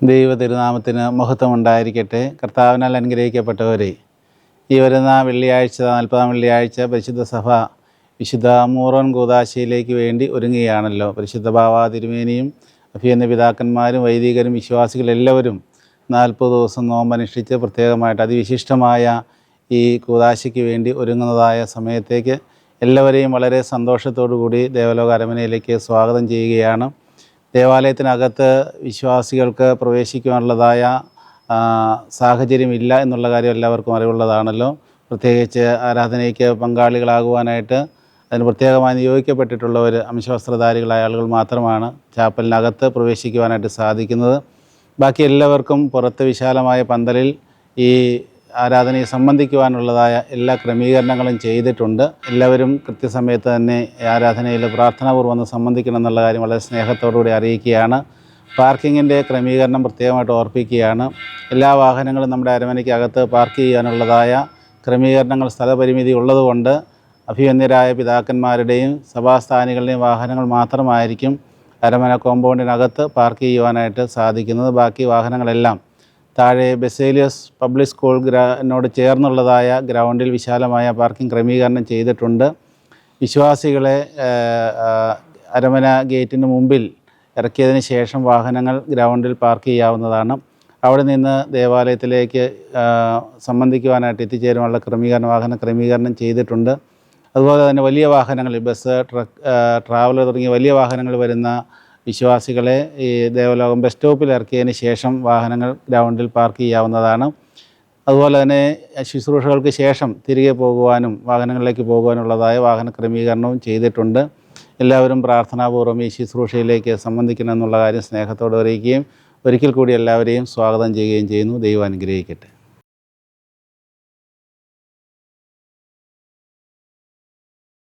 ദൈവ തിരുനാമത്തിന് മഹത്വമുണ്ടായിരിക്കട്ടെ. കർത്താവിനാൽ അനുഗ്രഹിക്കപ്പെട്ടവരെ, ഈ വരുന്ന വെള്ളിയാഴ്ച 40-ാം വെള്ളിയാഴ്ച പരിശുദ്ധ സഭ വിശുദ്ധ മൂറോൻ കൂദാശയിലേക്ക് വേണ്ടി ഒരുങ്ങുകയാണല്ലോ. പരിശുദ്ധ ബാവാ തിരുമേനിയും അഭിയന്ന പിതാക്കന്മാരും വൈദികരും വിശ്വാസികളെല്ലാവരും 40 ദിവസം നോമ്പനുഷ്ഠിച്ച് പ്രത്യേകമായിട്ട് അതിവിശിഷ്ടമായ ഈ കൂദാശയ്ക്ക് വേണ്ടി ഒരുങ്ങുന്നതായ സമയത്തേക്ക് എല്ലാവരെയും വളരെ സന്തോഷത്തോടു കൂടി ദേവലോക അരമനയിലേക്ക് സ്വാഗതം ചെയ്യുകയാണ്. ദേവാലയത്തിനകത്ത് വിശ്വാസികൾക്ക് പ്രവേശിക്കുവാനുള്ളതായ സാഹചര്യമില്ല എന്നുള്ള കാര്യം എല്ലാവർക്കും അറിവുള്ളതാണല്ലോ. പ്രത്യേകിച്ച് ആരാധനയ്ക്ക് പങ്കാളികളാകുവാനായിട്ട് അതിന് പ്രത്യേകമായി നിയോഗിക്കപ്പെട്ടിട്ടുള്ളവർ അംശവസ്ത്രധാരികളായ ആളുകൾ മാത്രമാണ് ചാപ്പലിനകത്ത് പ്രവേശിക്കുവാനായിട്ട് സാധിക്കുന്നത്. ബാക്കി എല്ലാവർക്കും പുറത്ത് വിശാലമായ പന്തലിൽ ഈ ആരാധനയെ സംബന്ധിക്കുവാനുള്ളതായ എല്ലാ ക്രമീകരണങ്ങളും ചെയ്തിട്ടുണ്ട്. എല്ലാവരും കൃത്യസമയത്ത് തന്നെ ആരാധനയിൽ പ്രാർത്ഥനാപൂർവ്വം ഒന്ന് സംബന്ധിക്കണം എന്നുള്ള കാര്യം വളരെ സ്നേഹത്തോടുകൂടി അറിയിക്കുകയാണ്. പാർക്കിങ്ങിൻ്റെ ക്രമീകരണം പ്രത്യേകമായിട്ട് ഓർപ്പിക്കുകയാണ്. എല്ലാ വാഹനങ്ങളും നമ്മുടെ അരമനയ്ക്കകത്ത് പാർക്ക് ചെയ്യാനുള്ളതായ ക്രമീകരണങ്ങൾ സ്ഥലപരിമിതി ഉള്ളതുകൊണ്ട് അഭിവന്ദ്യരായ പിതാക്കന്മാരുടെയും സഭാസ്ഥാനികളുടെയും വാഹനങ്ങൾ മാത്രമായിരിക്കും അരമന കോമ്പൗണ്ടിനകത്ത് പാർക്ക് ചെയ്യുവാനായിട്ട് സാധിക്കുന്നത്. ബാക്കി വാഹനങ്ങളെല്ലാം താഴെ ബെസേലിയസ് പബ്ലിക് സ്കൂൾ നോട് ചേർന്നുള്ളതായ ഗ്രൗണ്ടിൽ വിശാലമായ പാർക്കിംഗ് ക്രമീകരണം ചെയ്തിട്ടുണ്ട്. വിശ്വാസികളെ അരമന ഗേറ്റിന് മുമ്പിൽ ഇറക്കിയതിന് ശേഷം വാഹനങ്ങൾ ഗ്രൗണ്ടിൽ പാർക്ക് ചെയ്യാവുന്നതാണ്. അവിടെ നിന്ന് ദേവാലയത്തിലേക്ക് സംബന്ധിക്കുവാനായിട്ട് എത്തിച്ചേരുവാനുള്ള വാഹന ക്രമീകരണം ചെയ്തിട്ടുണ്ട്. അതുപോലെ തന്നെ വലിയ വാഹനങ്ങൾ, ബസ്, ട്രക്ക്, ട്രാവലർ തുടങ്ങിയ വലിയ വാഹനങ്ങൾ വരുന്ന വിശ്വാസികളെ ഈ ദേവലോകം ബസ് സ്റ്റോപ്പിൽ ഇറക്കിയതിന് ശേഷം വാഹനങ്ങൾ ഗ്രൗണ്ടിൽ പാർക്ക് ചെയ്യാവുന്നതാണ്. അതുപോലെ തന്നെ ശുശ്രൂഷകൾക്ക് ശേഷം തിരികെ പോകുവാനും വാഹനങ്ങളിലേക്ക് പോകുവാനുള്ളതായ വാഹന ക്രമീകരണവും ചെയ്തിട്ടുണ്ട്. എല്ലാവരും പ്രാർത്ഥനാപൂർവ്വം ഈ ശുശ്രൂഷയിലേക്ക് സംബന്ധിക്കണം എന്നുള്ള കാര്യം സ്നേഹത്തോടെ അറിയിക്കുകയും ഒരിക്കൽ കൂടി എല്ലാവരെയും സ്വാഗതം ചെയ്യുകയും ചെയ്യുന്നു. ദൈവം അനുഗ്രഹിക്കട്ടെ.